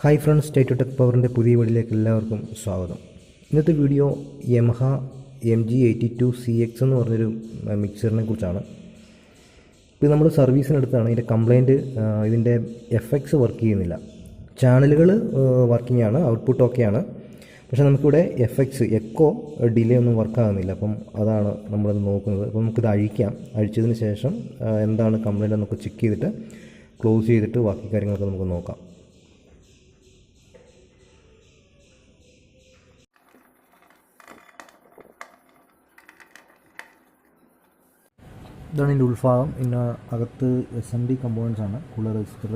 Hi friends, state tech പവറിൻ്റെ പുതിയ വീഡിയോയിലേക്ക് എല്ലാവർക്കും സ്വാഗതം. ഇന്നത്തെ വീഡിയോ യമഹ MG82CX എന്ന് പറഞ്ഞൊരു മിക്സറിനെ കുറിച്ചാണ്. ഇത് നമ്മൾ സർവീസിനെടുത്താണ്. ഇതിൻ്റെ കംപ്ലയിൻറ്റ് ഇതിൻ്റെ FX വർക്ക് ചെയ്യുന്നില്ല. ചാനലുകൾ വർക്കിംഗ് ആണ്, ഔട്ട്പുട്ട് ഓക്കെയാണ്. പക്ഷേ നമുക്കിവിടെ FX എക്കോ ഡിലേ ഒന്നും വർക്കാകുന്നില്ല. അപ്പം അതാണ് നമ്മളത് നോക്കുന്നത്. അപ്പോൾ നമുക്കിത് അഴിച്ചതിന് ശേഷം എന്താണ് കംപ്ലയിൻ്റ് എന്നൊക്കെ ചെക്ക് ചെയ്തിട്ട് ക്ലോസ് ചെയ്തിട്ട് ബാക്കി കാര്യങ്ങളൊക്കെ നമുക്ക് നോക്കാം. ഇതാണ് ഇതിൻ്റെ ഉൾഭാഗം. ഇതിൻ്റെ അകത്ത് SMD കമ്പോണൻസ് ആണ്. കൂളർ രജിസ്റ്റർ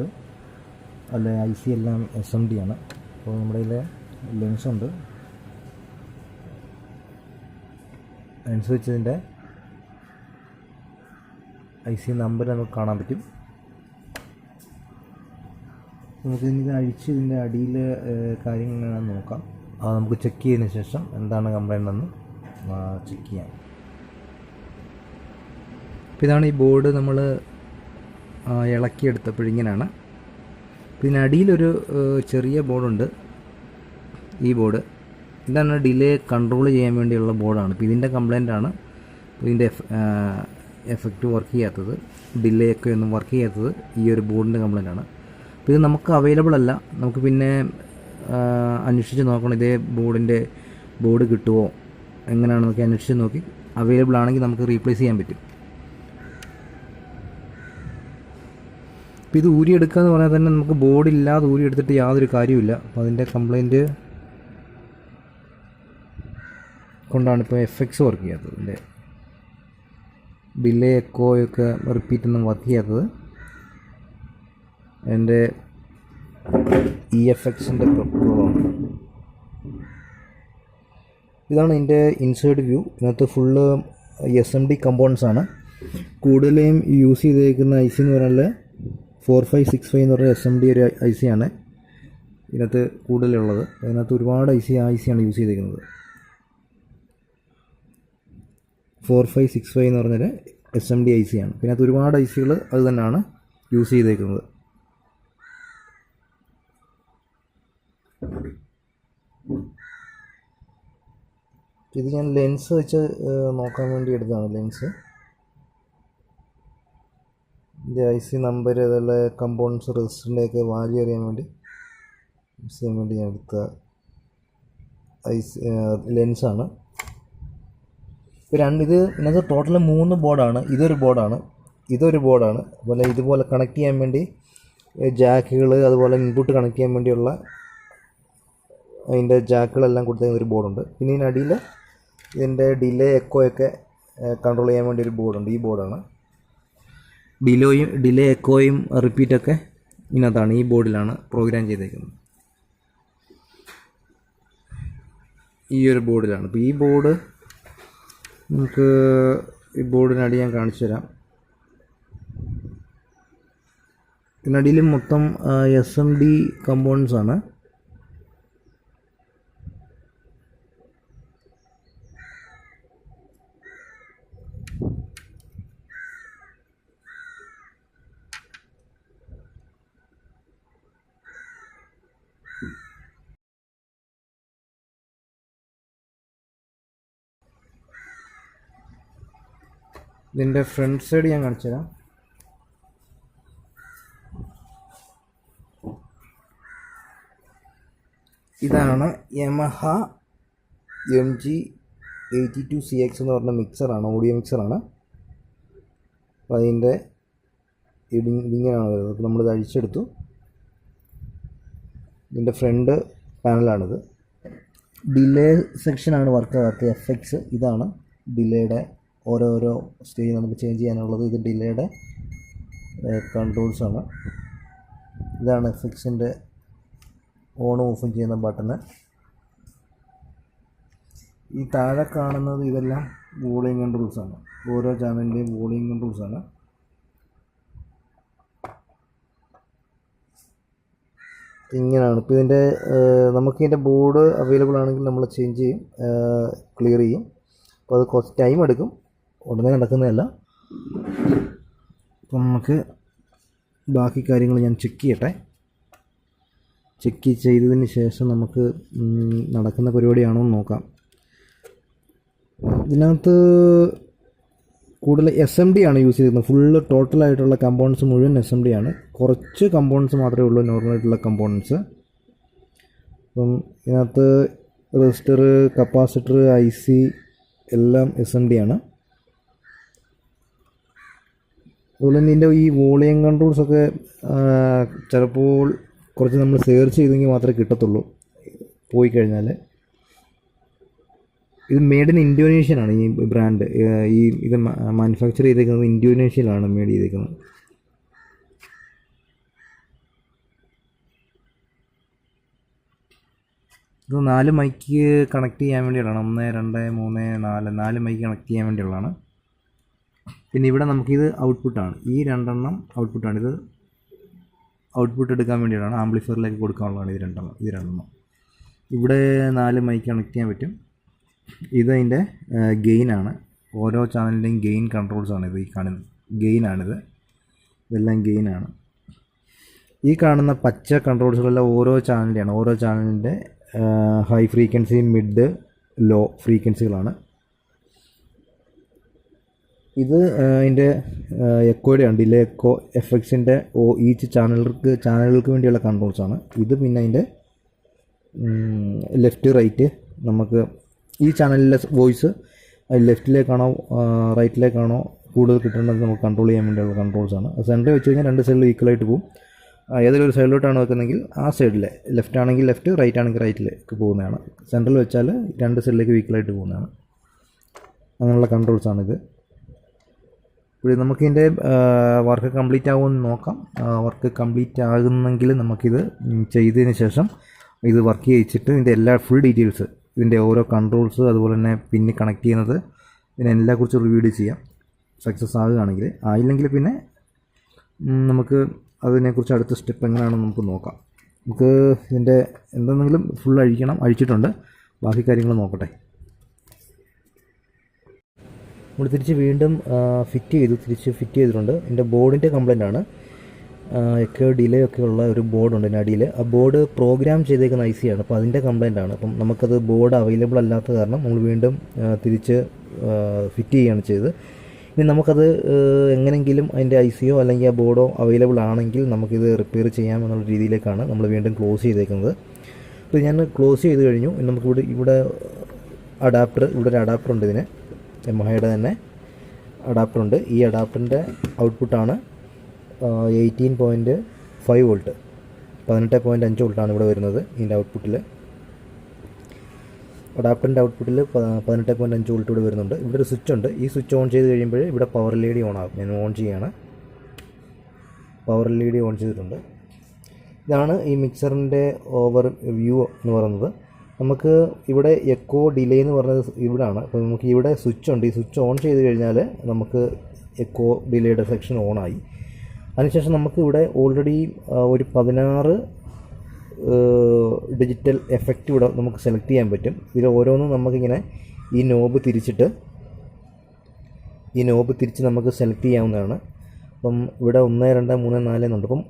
അല്ലെ IC എല്ലാം SMD ആണ്. അപ്പോൾ നമ്മുടെ ഇതിൽ ലെൻസുണ്ട്. ലെൻസ് വെച്ചതിൻ്റെ IC നമ്പർ നമുക്ക് കാണാൻ പറ്റും. നമുക്കിതിന് അഴിച്ച് ഇതിൻ്റെ അടിയിൽ കാര്യങ്ങൾ എങ്ങനെയാണെന്ന് നോക്കാം. അത് നമുക്ക് ചെക്ക് ചെയ്തതിന് ശേഷം എന്താണ് കംപ്ലൈൻ്റ് എന്ന് ചെക്ക് ചെയ്യാം. അപ്പോൾ ഇതാണ് ഈ ബോർഡ് നമ്മൾ ഇളക്കിയെടുത്തപ്പോഴിങ്ങനെയാണ്. ഇതിനടിയിലൊരു ചെറിയ ബോർഡുണ്ട്. ഈ ബോർഡ് ഇതാണ് ഡിലേ കൺട്രോൾ ചെയ്യാൻ വേണ്ടിയുള്ള ബോർഡാണ്. ഇപ്പോൾ ഇതിൻ്റെ കംപ്ലയിൻ്റാണ്. ഇതിൻ്റെ എഫക്റ്റ് വർക്ക് ചെയ്യാത്തത്, ഡിലേ ഒക്കെ ഒന്നും വർക്ക് ചെയ്യാത്തത് ഈ ഒരു ബോർഡിൻ്റെ കംപ്ലയിൻ്റാണ്. അപ്പോൾ ഇത് നമുക്ക് അവൈലബിൾ അല്ല. നമുക്ക് പിന്നെ അന്വേഷിച്ച് നോക്കണം. ഇതേ ബോർഡ് കിട്ടുമോ എങ്ങനെയാണെന്നൊക്കെ അന്വേഷിച്ച് നോക്കി അവൈലബിൾ ആണെങ്കിൽ നമുക്ക് റീപ്ലേസ് ചെയ്യാൻ പറ്റും. അപ്പോൾ ഇത് ഊരിയെടുക്കുക എന്ന് പറഞ്ഞാൽ തന്നെ നമുക്ക് ബോർഡില്ലാതെ ഊരിയെടുത്തിട്ട് യാതൊരു കാര്യമില്ല. അപ്പോൾ അതിൻ്റെ കംപ്ലയിൻറ്റ് കൊണ്ടാണ് ഇപ്പോൾ FX വർക്ക് ചെയ്യാത്തത്. ഇതിൻ്റെ ഡിലേ എക്കോയൊക്കെ റിപ്പീറ്റൊന്നും വർക്ക് ചെയ്യാത്തത് അതിൻ്റെ EFXൻ്റെ പ്രോബ്ലമാണ്. ഇതാണ് ഇതിൻ്റെ ഇൻസൈഡ് വ്യൂ. ഇതിനകത്ത് ഫുള്ള് SMD കമ്പോണൻസ് ആണ്. കൂടുതലും യൂസ് ചെയ്തേക്കുന്ന IC എന്ന് പറഞ്ഞാൽ 4565 എന്ന് പറഞ്ഞ SMD ഒരു IC ആണ് ഇതിനകത്ത് കൂടുതലുള്ളത്. അതിനകത്ത് ഒരുപാട് IC ആണ് യൂസ് ചെയ്തേക്കുന്നത്. 4565 എന്ന് പറഞ്ഞൊരു SMD IC ആണ്. പിന്നെ അത് ഒരുപാട് ICകൾ അത് തന്നെയാണ് യൂസ് ചെയ്തേക്കുന്നത്. ഇത് ഞാൻ ലെൻസ് വെച്ച് നോക്കാൻ വേണ്ടി എടുത്തതാണ്. ലെൻസ് ഇതിൻ്റെ IC നമ്പർ, അതുപോലെ കമ്പോണൻസ്, റെസിസ്റ്ററിൻ്റെയൊക്കെ വാല്യൂ അറിയാൻ വേണ്ടി ഞാൻ എടുത്ത ലെൻസാണ്. ഇപ്പോൾ ഇത് ഇതിനകത്ത് ടോട്ടൽ 3 ബോർഡാണ്. ഇതൊരു ബോർഡാണ്. അതുപോലെ ഇതുപോലെ കണക്ട് ചെയ്യാൻ വേണ്ടി ജാക്കുകൾ, അതുപോലെ ഇൻപുട്ട് കണക്ട് ചെയ്യാൻ വേണ്ടിയുള്ള അതിൻ്റെ ജാക്കുകളെല്ലാം കൊടുത്തേക്കുന്ന ഒരു ബോർഡുണ്ട്. പിന്നെ ഇതിനടിയിൽ ഇതിൻ്റെ ഡിലേ എക്കോയൊക്കെ കൺട്രോൾ ചെയ്യാൻ വേണ്ടി ഒരു ബോർഡുണ്ട്. ഈ ബോർഡാണ്. ഡിലേ എക്കോയും റിപ്പീറ്റൊക്കെ ഇതിനകത്താണ്, ഈ ബോർഡിലാണ് പ്രോഗ്രാം ചെയ്തേക്കുന്നത്. ഈ ഒരു ബോർഡിലാണ്. അപ്പോൾ ഈ ബോർഡ് നമുക്ക് ഈ ബോർഡിനടി ഞാൻ കാണിച്ചു തരാം. ഇതിനടിയിൽ മൊത്തം SMD കമ്പോണൻസ് ആണ്. ഇതിൻ്റെ ഫ്രണ്ട് സൈഡ് ഞാൻ കാണിച്ചു തരാം. ഇതാണ് യമഹ MG82CX എന്ന് പറഞ്ഞ മിക്സറാണ്, ഓഡിയോ മിക്സറാണ്. അപ്പോൾ അതിൻ്റെ ഇതിങ്ങനെയാണ് വരുന്നത്. അപ്പോൾ നമ്മളിത് അഴിച്ചെടുത്തു. ഇതിൻ്റെ ഫ്രണ്ട് പാനലാണിത്. ഡിലേ സെക്ഷനാണ് വർക്കാകാത്ത FX. ഇതാണ് ഡിലേയുടെ ഓരോരോ സ്റ്റേജ് നമുക്ക് ചേഞ്ച് ചെയ്യാനുള്ളത്. ഇത് ഡിലേയുടെ കൺട്രോൾസാണ്. ഇതാണ് FXൻ്റെ ഓണും ഓഫും ചെയ്യുന്ന ബട്ടണ്. ഈ താഴെ കാണുന്നത് ഇതെല്ലാം വോളിയം കൺട്രോൾസാണ്. ഓരോ ചാനലിൻ്റെയും വോളിയം കൺട്രോൾസാണ്. ഇങ്ങനെയാണ്. ഇപ്പോൾ ഇതിൻ്റെ നമുക്കിതിൻ്റെ ബോർഡ് അവൈലബിൾ ആണെങ്കിൽ നമ്മൾ ചേഞ്ച് ചെയ്യും, ക്ലിയർ ചെയ്യും. അപ്പോൾ അത് കുറച്ച് ടൈം എടുക്കും, ഉടനെ നടക്കുന്നതല്ല. അപ്പം നമുക്ക് ബാക്കി കാര്യങ്ങൾ ഞാൻ ചെക്ക് ചെയ്യട്ടെ. ചെക്ക് ചെയ്തതിന് ശേഷം നമുക്ക് നടക്കുന്ന പരിപാടിയാണോ എന്ന് നോക്കാം. ഇതിനകത്ത് കൂടുതൽ SMD ആണ് യൂസ് ചെയ്തിരുന്നത്. ഫുള്ള് ടോട്ടലായിട്ടുള്ള കമ്പോണൻസ് മുഴുവൻ SMD ആണ്. കുറച്ച് കമ്പോണൻസ് മാത്രമേ ഉള്ളൂ നോർമലായിട്ടുള്ള കമ്പോണൻസ്. അപ്പം ഇതിനകത്ത് റെസിസ്റ്റർ, കപ്പാസിറ്റർ, IC എല്ലാം SMD ആണ്. അതുപോലെ തന്നെ ഇതിൻ്റെ ഈ വോളിയം കൺട്രോൾസൊക്കെ ചിലപ്പോൾ കുറച്ച് നമ്മൾ സെർച്ച് ചെയ്തെങ്കിൽ മാത്രമേ കിട്ടത്തുള്ളൂ പോയി കഴിഞ്ഞാൽ. ഇത് മെയ്ഡ് ഇൻ ഇന്തോനേഷ്യയിലാണ് ഈ ബ്രാൻഡ്. ഇത് മാനുഫാക്ചർ ചെയ്തേക്കുന്നത് ഇന്തോനേഷ്യയിലാണ് മെയ്ഡ് ചെയ്തേക്കുന്നത്. ഇത് 4 മൈക്ക് കണക്ട് ചെയ്യാൻ വേണ്ടിയുള്ളതാണ്. 1, 2, 3, 4 മൈക്ക് കണക്ട് ചെയ്യാൻ വേണ്ടിയുള്ളതാണ്. പിന്നെ ഇവിടെ നമുക്കിത് ഔട്ട്പുട്ടാണ്. ഈ 2 എണ്ണം ഔട്ട്പുട്ടാണ്. ഇത് ഔട്ട്പുട്ട് എടുക്കാൻ വേണ്ടിയുള്ളതാണ്, ആംപ്ലിഫയറിലേക്ക് കൊടുക്കാനുള്ളതാണ് ഇത് 2 എണ്ണം. ഇവിടെ 4 മൈക്ക് കണക്ട് ചെയ്യാൻ പറ്റും. ഇതതിൻ്റെ ഗെയിനാണ്. ഓരോ ചാനലിൻ്റെയും ഗെയിൻ കൺട്രോൾസാണ് ഇത്. ഈ കാണുന്നത് ഗെയിനാണിത്. ഇതെല്ലാം ഗെയിനാണ്. ഈ കാണുന്ന പച്ച കൺട്രോൾസുകളെല്ലാം ഓരോ ചാനലിൻ്റെയാണ്. ഓരോ ചാനലിൻ്റെ ഹൈ ഫ്രീക്വൻസി, മിഡ്, ലോ ഫ്രീക്വൻസികളാണ്. ഇത് അതിൻ്റെ എക്കോയുടെയാണ്. ഡിലേ, എക്കോ, എഫക്ട്സിൻ്റെ ഈച്ച് ചാനലുകൾക്ക് വേണ്ടിയുള്ള കൺട്രോൾസാണ് ഇത്. പിന്നെ അതിൻ്റെ ലെഫ്റ്റ്, റൈറ്റ്, നമുക്ക് ഈ ചാനലിലെ വോയിസ് ലെഫ്റ്റിലേക്കാണോ റൈറ്റിലേക്കാണോ കൂടുതൽ കിട്ടേണ്ടത് നമുക്ക് കൺട്രോൾ ചെയ്യാൻ വേണ്ടിയുള്ള കൺട്രോൾസാണ്. സെൻറ്ററിൽ വെച്ച് കഴിഞ്ഞാൽ 2 സൈഡിലും ഈക്വലായിട്ട് പോകും. ഏതെങ്കിലും ഒരു സൈഡിലോട്ടാണ് വെക്കുന്നതെങ്കിൽ ആ സൈഡിൽ, ലെഫ്റ്റ് ആണെങ്കിൽ ലെഫ്റ്റ്, റൈറ്റ് ആണെങ്കിൽ റൈറ്റിലേക്ക് പോകുന്നതാണ്. സെൻറ്ററിൽ വെച്ചാൽ 2 സൈഡിലേക്ക് ഈക്വലായിട്ട് പോകുന്നതാണ്. അങ്ങനെയുള്ള കൺട്രോൾസാണിത്. ഇപ്പോൾ നമുക്കിതിൻ്റെ വർക്ക് കംപ്ലീറ്റ് ആകുമെന്ന് നോക്കാം. വർക്ക് കംപ്ലീറ്റ് ആകുന്നെങ്കിൽ നമുക്കിത് ചെയ്തതിന് ശേഷം ഇത് വർക്ക് ചെയ്യിച്ചിട്ട് ഇതിൻ്റെ എല്ലാ ഫുൾ ഡീറ്റെയിൽസ്, ഇതിൻ്റെ ഓരോ കൺട്രോൾസ്, അതുപോലെ തന്നെ പിന്നെ കണക്ട് ചെയ്യുന്നത്, ഇതിനെല്ലാം കുറിച്ച് റിവ്യൂ ചെയ്യാം. സക്സസ് ആകുകയാണെങ്കിൽ. ആയില്ലെങ്കിൽ പിന്നെ നമുക്ക് അതിനെക്കുറിച്ച് അടുത്ത സ്റ്റെപ്പ് എങ്ങനെയാണെന്ന് നമുക്ക് നോക്കാം. നമുക്ക് ഇതിൻ്റെ എന്തെങ്കിലും ഫുൾ അഴിച്ചിട്ടുണ്ട്. ബാക്കി കാര്യങ്ങൾ നോക്കട്ടെ. നമ്മൾ തിരിച്ച് വീണ്ടും തിരിച്ച് ഫിറ്റ് ചെയ്തിട്ടുണ്ട്. എൻ്റെ ബോർഡിൻ്റെ കംപ്ലൈൻ്റ് ആണ്. ഒക്കെ ഡിലേ ഒക്കെ ഉള്ള ഒരു ബോർഡുണ്ട് ഇതിൻ്റെ അടിയിൽ. ആ ബോർഡ് പ്രോഗ്രാം ചെയ്തേക്കുന്ന IC ആണ്. അപ്പോൾ അതിൻ്റെ കംപ്ലൈൻ്റ് ആണ്. അപ്പം നമുക്കത് ബോർഡ് അവൈലബിൾ അല്ലാത്ത കാരണം നമ്മൾ വീണ്ടും തിരിച്ച് ഫിറ്റ് ചെയ്യുകയാണ് ചെയ്തത്. ഇനി നമുക്കത് എങ്ങനെയെങ്കിലും അതിൻ്റെ ICയോ അല്ലെങ്കിൽ ആ ബോർഡോ അവൈലബിൾ ആണെങ്കിൽ നമുക്കിത് റിപ്പയർ ചെയ്യാം എന്നുള്ള രീതിയിലേക്കാണ് നമ്മൾ വീണ്ടും ക്ലോസ് ചെയ്തേക്കുന്നത്. അപ്പോൾ ഞാൻ ക്ലോസ് ചെയ്ത് കഴിഞ്ഞു. നമുക്കിവിടെ ഇവിടെ ഒരു അഡാപ്റ്റർ ഉണ്ട്. ഇതിന് യമഹയുടെ തന്നെ അഡാപ്റ്ററുണ്ട്. ഈ അഡാപ്റ്ററിൻ്റെ ഔട്ട്പുട്ടാണ് 18.5 വോൾട്ട്, 18.5 വോൾട്ടാണ് ഇവിടെ വരുന്നത്. ഇതിൻ്റെ ഔട്ട്പുട്ടിൽ, അഡാപ്റ്ററിൻ്റെ ഔട്ട്പുട്ടിൽ 18.5 വോൾട്ട് ഇവിടെ വരുന്നുണ്ട്. ഇവിടെ ഒരു സ്വിച്ച് ഉണ്ട്. ഈ സ്വിച്ച് ഓൺ ചെയ്ത് കഴിയുമ്പോൾ ഇവിടെ പവർ LED ഓൺ ആകും. ഞാൻ ഓൺ ചെയ്യുകയാണ്. പവർ LED ഓൺ ചെയ്തിട്ടുണ്ട്. ഇതാണ് ഈ മിക്സറിൻ്റെ ഓവർ വ്യൂ എന്ന് പറയുന്നത്. നമുക്ക് ഇവിടെ എക്കോ ഡിലേ എന്ന് പറഞ്ഞത് ഇവിടെയാണ്. അപ്പോൾ നമുക്ക് ഇവിടെ സ്വിച്ച് ഉണ്ട്. ഈ സ്വിച്ച് ഓൺ ചെയ്ത് കഴിഞ്ഞാൽ നമുക്ക് എക്കോ ഡിലേയുടെ സെക്ഷൻ ഓണായി. അതിനുശേഷം നമുക്ക് ഇവിടെ ഓൾറെഡി ഒരു 16 ഡിജിറ്റൽ എഫക്റ്റ് ഇവിടെ നമുക്ക് സെലക്ട് ചെയ്യാൻ പറ്റും. ഇതിൽ ഓരോന്നും നമുക്കിങ്ങനെ ഈ നോബ് തിരിച്ച് നമുക്ക് സെലക്ട് ചെയ്യാവുന്നതാണ്. അപ്പം ഇവിടെ 1, 2, 3, 4 എന്നുണ്ട്. അപ്പം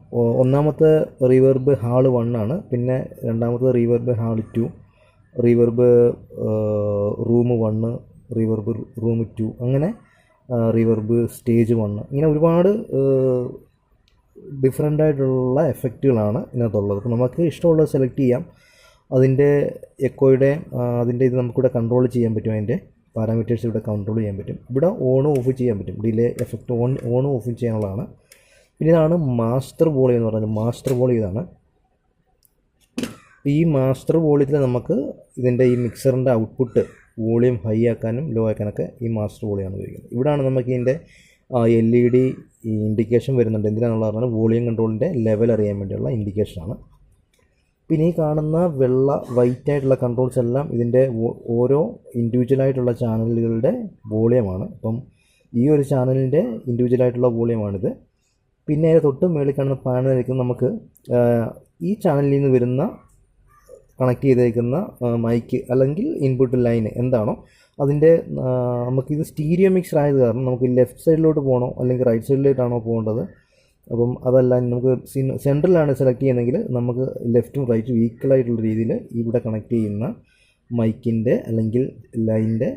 ഒന്നാമത്തെ റീവർബ് ഹാൾ 1 ആണ്. പിന്നെ രണ്ടാമത്തെ reverb hall 2, reverb room 1, reverb room 2, അങ്ങനെ റീവർബ് സ്റ്റേജ് 1, ഇങ്ങനെ ഒരുപാട് ഡിഫറെൻ്റ് ആയിട്ടുള്ള എഫക്റ്റുകളാണ് ഇതിനകത്തുള്ളത്. അപ്പോൾ നമുക്ക് ഇഷ്ടമുള്ളത് സെലക്ട് ചെയ്യാം. അതിൻ്റെ എക്കോയുടെ അതിൻ്റെ ഇത് നമുക്കിവിടെ കൺട്രോൾ ചെയ്യാൻ പറ്റും. അതിൻ്റെ പാരാമീറ്റേഴ്സ് ഇവിടെ കൺട്രോൾ ചെയ്യാൻ പറ്റും. ഇവിടെ ഓണും ഓഫ് ചെയ്യാൻ പറ്റും. ഡിലേ എഫക്റ്റ് ഓണും ഓഫ് ചെയ്യാനുള്ളതാണ്. പിന്നെ ഇതാണ് മാസ്റ്റർ വോളിയം എന്ന് പറയുന്നത്. മാസ്റ്റർ വോളിയം ഇതാണ്. ഈ മാസ്റ്റർ വോളിയത്തിൽ നമുക്ക് ഇതിൻ്റെ ഈ മിക്സറിൻ്റെ ഔട്ട്പുട്ട് വോളിയം ഹൈ ആക്കാനും ലോ ആക്കാനൊക്കെ ഈ മാസ്റ്റർ വോളിയമാണ് ഉപയോഗിക്കുന്നത്. ഇവിടെയാണ് നമുക്ക് ഇതിൻ്റെ LED ഇൻഡിക്കേഷൻ വരുന്നുണ്ട്. എന്തിനാണെന്നുള്ള പറഞ്ഞാൽ വോളിയം കൺട്രോളിൻ്റെ ലെവൽ അറിയാൻ വേണ്ടിയുള്ള ഇൻഡിക്കേഷനാണ്. പിന്നെ ഈ കാണുന്ന വൈറ്റ് ആയിട്ടുള്ള കൺട്രോൾസ് എല്ലാം ഇതിൻ്റെ ഓരോ ഇൻഡിവിജ്വലായിട്ടുള്ള ചാനലുകളുടെ വോളിയമാണ്. അപ്പം ഈ ഒരു ചാനലിൻ്റെ ഇൻഡിവിജ്വലായിട്ടുള്ള വോളിയമാണിത്. പിന്നെ തൊട്ട് മേളിൽ കാണുന്ന പാനലിലേക്ക് നമുക്ക് ഈ ചാനലിൽ നിന്ന് വരുന്ന കണക്ട് ചെയ്തേക്കുന്ന മൈക്ക് അല്ലെങ്കിൽ ഇൻപുട്ട് ലൈന് എന്താണോ അതിൻ്റെ നമുക്കിത് സ്റ്റീരിയോ മിക്സർ ആയത് കാരണം നമുക്ക് ലെഫ്റ്റ് സൈഡിലോട്ട് പോകണോ അല്ലെങ്കിൽ റൈറ്റ് സൈഡിലോട്ടാണോ പോകേണ്ടത് അപ്പം അതല്ല നമുക്ക് സെൻട്രലാണ് സെലക്ട് ചെയ്യുന്നതെങ്കിൽ നമുക്ക് ലെഫ്റ്റും റൈറ്റും ഈക്വലായിട്ടുള്ള രീതിയിൽ ഇവിടെ കണക്ട് ചെയ്യുന്ന മൈക്കിൻ്റെ അല്ലെങ്കിൽ ലൈനിൻ്റെ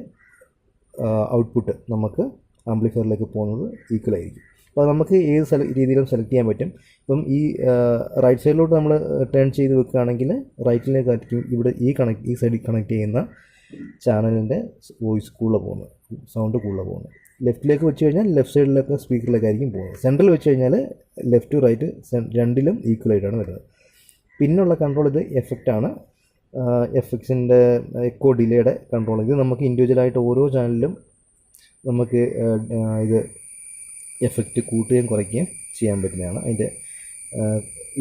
ഔട്ട്പുട്ട് നമുക്ക് ആംപ്ലിഫയറിലേക്ക് പോകുന്നത് ഈക്വൽ ആയിരിക്കും. അപ്പോൾ നമുക്ക് ഏത് രീതിയിലും സെലക്ട് ചെയ്യാൻ പറ്റും. ഇപ്പം ഈ റൈറ്റ് സൈഡിലോട്ട് നമ്മൾ ടേൺ ചെയ്ത് വെക്കുകയാണെങ്കിൽ റൈറ്റിലേക്കായിരിക്കും ഇവിടെ ഈ സൈഡിൽ കണക്ട് ചെയ്യുന്ന ചാനലിൻ്റെ വോയിസ് കൂടുതൽ പോകുന്നത്, സൗണ്ട് കൂടുതൽ പോകുന്നത്. ലെഫ്റ്റിലേക്ക് വെച്ച് കഴിഞ്ഞാൽ ലെഫ്റ്റ് സൈഡിലൊക്കെ സ്പീക്കറിലേക്കായിരിക്കും പോകുന്നത്. സെൻട്രൽ വെച്ച് കഴിഞ്ഞാൽ ലെഫ്റ്റ് ടു റൈറ്റ് രണ്ടിലും ഈക്വലായിട്ടാണ് വരുന്നത്. പിന്നുള്ള കൺട്രോൾ ഇത് എഫക്റ്റാണ്, എഫക്ട്സിൻ്റെ എക്കോ ഡിലേയുടെ കൺട്രോൾ. ഇത് നമുക്ക് ഇൻഡിവിജ്വലായിട്ട് ഓരോ ചാനലിലും നമുക്ക് ഇത് എഫക്റ്റ് കൂട്ടുകയും കുറയ്ക്കുകയും ചെയ്യാൻ പറ്റുന്നതാണ്. അതിൻ്റെ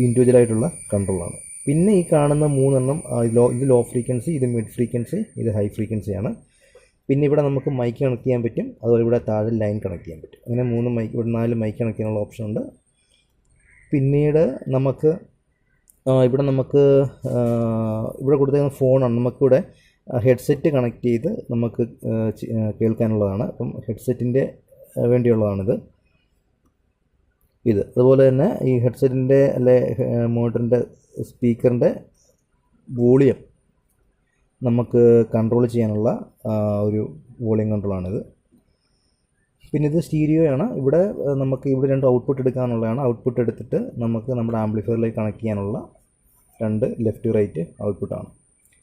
ഇൻഡിവിജ്വലായിട്ടുള്ള കൺട്രോളാണ്. പിന്നെ ഈ കാണുന്ന 3 എണ്ണം ഇത് ലോ ഫ്രീക്വൻസി, ഇത് മിഡ് ഫ്രീക്വൻസി, ഇത് ഹൈ ഫ്രീക്വൻസിയാണ്. പിന്നെ ഇവിടെ നമുക്ക് മൈക്ക് കണക്ട് ചെയ്യാൻ പറ്റും, അതുപോലെ ഇവിടെ താഴെ ലൈൻ കണക്ട് ചെയ്യാൻ പറ്റും. അങ്ങനെ 3 മൈക്ക്, ഇവിടെ 4 മൈക്ക് കണക്ട് ചെയ്യാനുള്ള ഓപ്ഷൻ ഉണ്ട്. പിന്നീട് നമുക്ക് ഇവിടെ കൊടുത്തേക്കുന്ന ഫോണാണ്. നമുക്കിവിടെ ഹെഡ്സെറ്റ് കണക്ട് ചെയ്ത് നമുക്ക് കേൾക്കാനുള്ളതാണ്. അപ്പം ഹെഡ്സെറ്റിൻ്റെ വേണ്ടിയുള്ളതാണിത്. അതുപോലെ തന്നെ ഈ ഹെഡ്സെറ്റിൻ്റെ അല്ലെ മോണിറ്ററിൻ്റെ സ്പീക്കറിൻ്റെ വോളിയം നമുക്ക് കൺട്രോൾ ചെയ്യാനുള്ള ഒരു വോളിയം കൺട്രോളാണിത്. പിന്നെ ഇത് സ്റ്റീരിയോയാണ്. ഇവിടെ നമുക്ക് ഇവിടെ 2 ഔട്ട്പുട്ട് എടുക്കാനുള്ളതാണ്. ഔട്ട്പുട്ട് എടുത്തിട്ട് നമുക്ക് നമ്മുടെ ആംപ്ലിഫയറിലേക്ക് കണക്ട് ചെയ്യാനുള്ള 2 ലെഫ്റ്റ് റൈറ്റ് ഔട്ട്പുട്ടാണ്.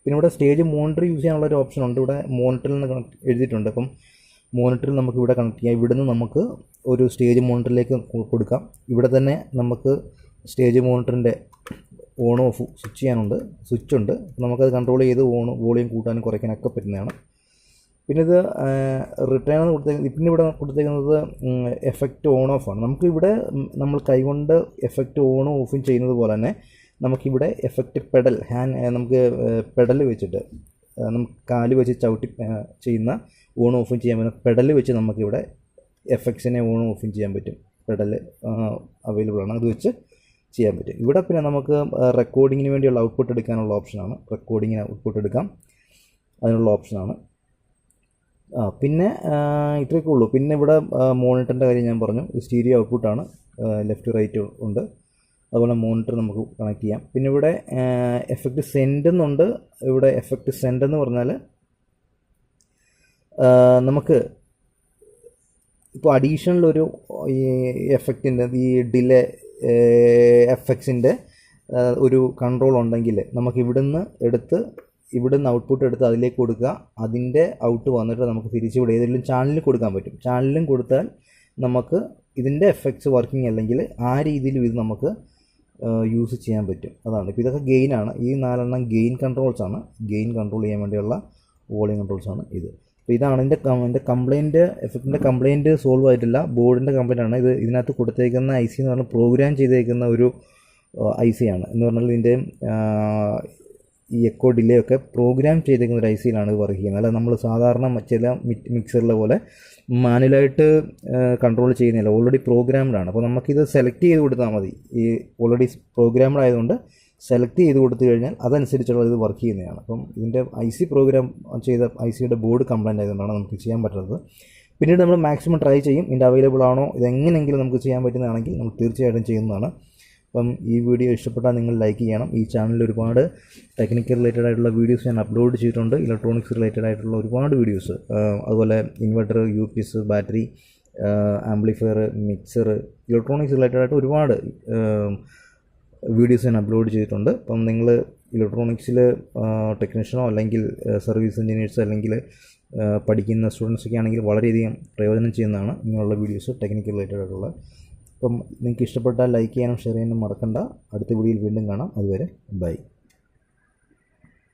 പിന്നെ ഇവിടെ സ്റ്റേജ് മോണിറ്റർ യൂസ് ചെയ്യാനുള്ള ഒരു ഓപ്ഷൻ ഉണ്ട്. ഇവിടെ മോണിറ്ററിൽ നിന്ന് എഴുതിയിട്ടുണ്ട്. അപ്പം മോണിറ്ററിൽ നമുക്ക് ഇവിടെ കണക്ട് ചെയ്യാം. ഇവിടുന്ന് നമുക്ക് ഒരു സ്റ്റേജ് മോണിറ്ററിലേക്ക് കൊടുക്കാം. ഇവിടെ തന്നെ നമുക്ക് സ്റ്റേജ് മോണിറ്ററിൻ്റെ ഓൺ ഓഫ് സ്വിച്ചുണ്ട്. നമുക്കത് കൺട്രോൾ ചെയ്ത് വോളിയം കൂട്ടാനും കുറയ്ക്കാനൊക്കെ പറ്റുന്നതാണ്. പിന്നെ ഇത് റിട്ടേൺ പിന്നെ ഇവിടെ കൊടുത്തേക്കുന്നത് എഫക്റ്റ് ഓൺ ഓഫാണ്. നമുക്കിവിടെ നമ്മൾ കൈകൊണ്ട് എഫക്റ്റ് ഓണും ഓഫും ചെയ്യുന്നത് പോലെ തന്നെ നമുക്കിവിടെ എഫക്റ്റ് പെഡൽ നമുക്ക് പെഡൽ വെച്ചിട്ട് നമുക്ക് കാല് വെച്ച് ചവിട്ടി ചെയ്യുന്ന ഓൺ ഓഫും ചെയ്യാൻ പറ്റും. പെഡൽ വെച്ച് നമുക്കിവിടെ എഫക്ട്സിനെ ഓൺ ഓഫും ചെയ്യാൻ പറ്റും. പെഡൽ അവൈലബിൾ ആണ്, അത് വെച്ച് ചെയ്യാൻ പറ്റും. ഇവിടെ പിന്നെ നമുക്ക് റെക്കോർഡിങ്ങിന് വേണ്ടിയുള്ള ഔട്ട്പുട്ട് എടുക്കാനുള്ള ഓപ്ഷനാണ്. റെക്കോർഡിങ്ങിന് ഔട്ട്പുട്ട് എടുക്കാം, അതിനുള്ള ഓപ്ഷനാണ്. പിന്നെ ഇത്രയൊക്കെ ഉള്ളൂ. പിന്നെ ഇവിടെ മോണിറ്ററിൻ്റെ കാര്യം ഞാൻ പറഞ്ഞു. സ്റ്റീരിയോ ഔട്ട്പുട്ടാണ്, ലെഫ്റ്റ് റൈറ്റ് ഉണ്ട്. അതുപോലെ മോണിറ്റർ നമുക്ക് കണക്ട് ചെയ്യാം. പിന്നെ ഇവിടെ എഫക്റ്റ് സെൻഡ് എന്നുണ്ട്. ഇവിടെ എഫക്റ്റ് സെൻഡ് എന്ന് പറഞ്ഞാൽ നമുക്ക് ഇപ്പോൾ അഡീഷണൽ ഒരു ഈ എഫക്റ്റിൻ്റെ ഈ ഡിലേ എഫക്ട്സിൻ്റെ ഒരു കൺട്രോൾ ഉണ്ടെങ്കിൽ നമുക്ക് ഇവിടുന്ന് ഔട്ട്പുട്ട് എടുത്ത് അതിലേക്ക് കൊടുക്കുക. അതിൻ്റെ ഔട്ട് വന്നിട്ട് നമുക്ക് തിരിച്ചിവിടെ ഏതെങ്കിലും ചാനലിൽ കൊടുക്കാൻ പറ്റും. ചാനലിലും കൊടുത്താൽ നമുക്ക് ഇതിൻ്റെ എഫക്ട്സ് വർക്കിംഗ് അല്ലെങ്കിൽ ആ രീതിയിലും ഇത് നമുക്ക് യൂസ് ചെയ്യാൻ പറ്റും. അതാണ്. ഇപ്പോൾ ഇതൊക്കെ ഗെയിനാണ്. ഈ 4 എണ്ണം ഗെയിൻ കൺട്രോൾസാണ്. ഗെയിൻ കൺട്രോൾ ചെയ്യാൻ വേണ്ടിയുള്ള വോളിയം കൺട്രോൾസാണ് ഇത്. അപ്പോൾ ഇതാണ് എൻ്റെ കംപ്ലയിൻറ്റ്. എഫക്റ്റിൻ്റെ കംപ്ലയിൻറ്റ് സോൾവ് ആയിട്ടില്ല, ബോർഡിൻ്റെ കംപ്ലയിൻ്റ് ആണ്. ഇതിനകത്ത് കൊടുത്തേക്കുന്ന IC എന്ന് പറഞ്ഞാൽ പ്രോഗ്രാം ചെയ്തേക്കുന്ന ഒരു IC ആണ്. എന്ന് പറഞ്ഞാൽ ഇതിൻ്റെ ഈ എക്കോ ഡിലേ ഒക്കെ പ്രോഗ്രാം ചെയ്തേക്കുന്ന ഒരു IC-യിലാണ് ഇത് വർക്ക് ചെയ്യുന്നത്. അല്ല നമ്മൾ സാധാരണ ചില മിക്സറിലെ പോലെ മാനുവലായിട്ട് കൺട്രോൾ ചെയ്യുന്നില്ല, ഓൾറെഡി പ്രോഗ്രാംഡാണ്. അപ്പോൾ നമുക്കിത് സെലക്ട് ചെയ്ത് കൊടുത്താൽ മതി. ഈ ഓൾറെഡി പ്രോഗ്രാംഡ് ആയതുകൊണ്ട് സെലക്ട് ചെയ്ത് കൊടുത്തു കഴിഞ്ഞാൽ അതനുസരിച്ചുള്ള ഇത് വർക്ക് ചെയ്യുന്നതാണ്. അപ്പം ഇതിൻ്റെ IC പ്രോഗ്രാം ചെയ്ത IC-യുടെ ബോർഡ് കംപ്ലയിൻ്റ് ആയതുകൊണ്ടാണ് നമുക്ക് ചെയ്യാൻ പറ്റുന്നത്. പിന്നീട് നമ്മൾ മാക്സിമം ട്രൈ ചെയ്യും. ഇതിൻ്റെ അവൈലബിൾ ആണോ, ഇതെങ്ങനെയെങ്കിലും നമുക്ക് ചെയ്യാൻ പറ്റുന്നതാണെങ്കിൽ നമ്മൾ തീർച്ചയായിട്ടും ചെയ്യുന്നതാണ്. അപ്പം ഈ വീഡിയോ ഇഷ്ടപ്പെട്ടാൽ നിങ്ങൾ ലൈക്ക് ചെയ്യണം. ഈ ചാനലിൽ ഒരുപാട് ടെക്നിക്കൽ റിലേറ്റഡ് ആയിട്ടുള്ള വീഡിയോസ് ഞാൻ അപ്ലോഡ് ചെയ്തിട്ടുണ്ട്. ഇലക്ട്രോണിക്സ് റിലേറ്റഡ് ആയിട്ടുള്ള ഒരുപാട് വീഡിയോസ്, അതുപോലെ inverter, UPS, battery, amplifier, mixer, electronics related ആയിട്ട് ഒരുപാട് വീഡിയോസ് ഞാൻ അപ്ലോഡ് ചെയ്തിട്ടുണ്ട്. അപ്പം നിങ്ങൾ ഇലക്ട്രോണിക്സിൽ ടെക്നീഷ്യനോ അല്ലെങ്കിൽ സർവീസ് എഞ്ചിനീയേഴ്സോ അല്ലെങ്കിൽ പഠിക്കുന്ന സ്റ്റുഡൻസൊക്കെ ആണെങ്കിൽ വളരെയധികം പ്രയോജനം ചെയ്യുന്നതാണ് ഇങ്ങനെയുള്ള വീഡിയോസ്, ടെക്നിക്കൽ റിലേറ്റഡ് ആയിട്ടുള്ള. അപ്പം നിങ്ങൾക്ക് ഇഷ്ടപ്പെട്ടാൽ ലൈക്ക് ചെയ്യാനും ഷെയർ ചെയ്യാനും മറക്കണ്ട. അടുത്ത വീഡിയോയിൽ വീണ്ടും കാണാം. അതുവരെ ബൈ.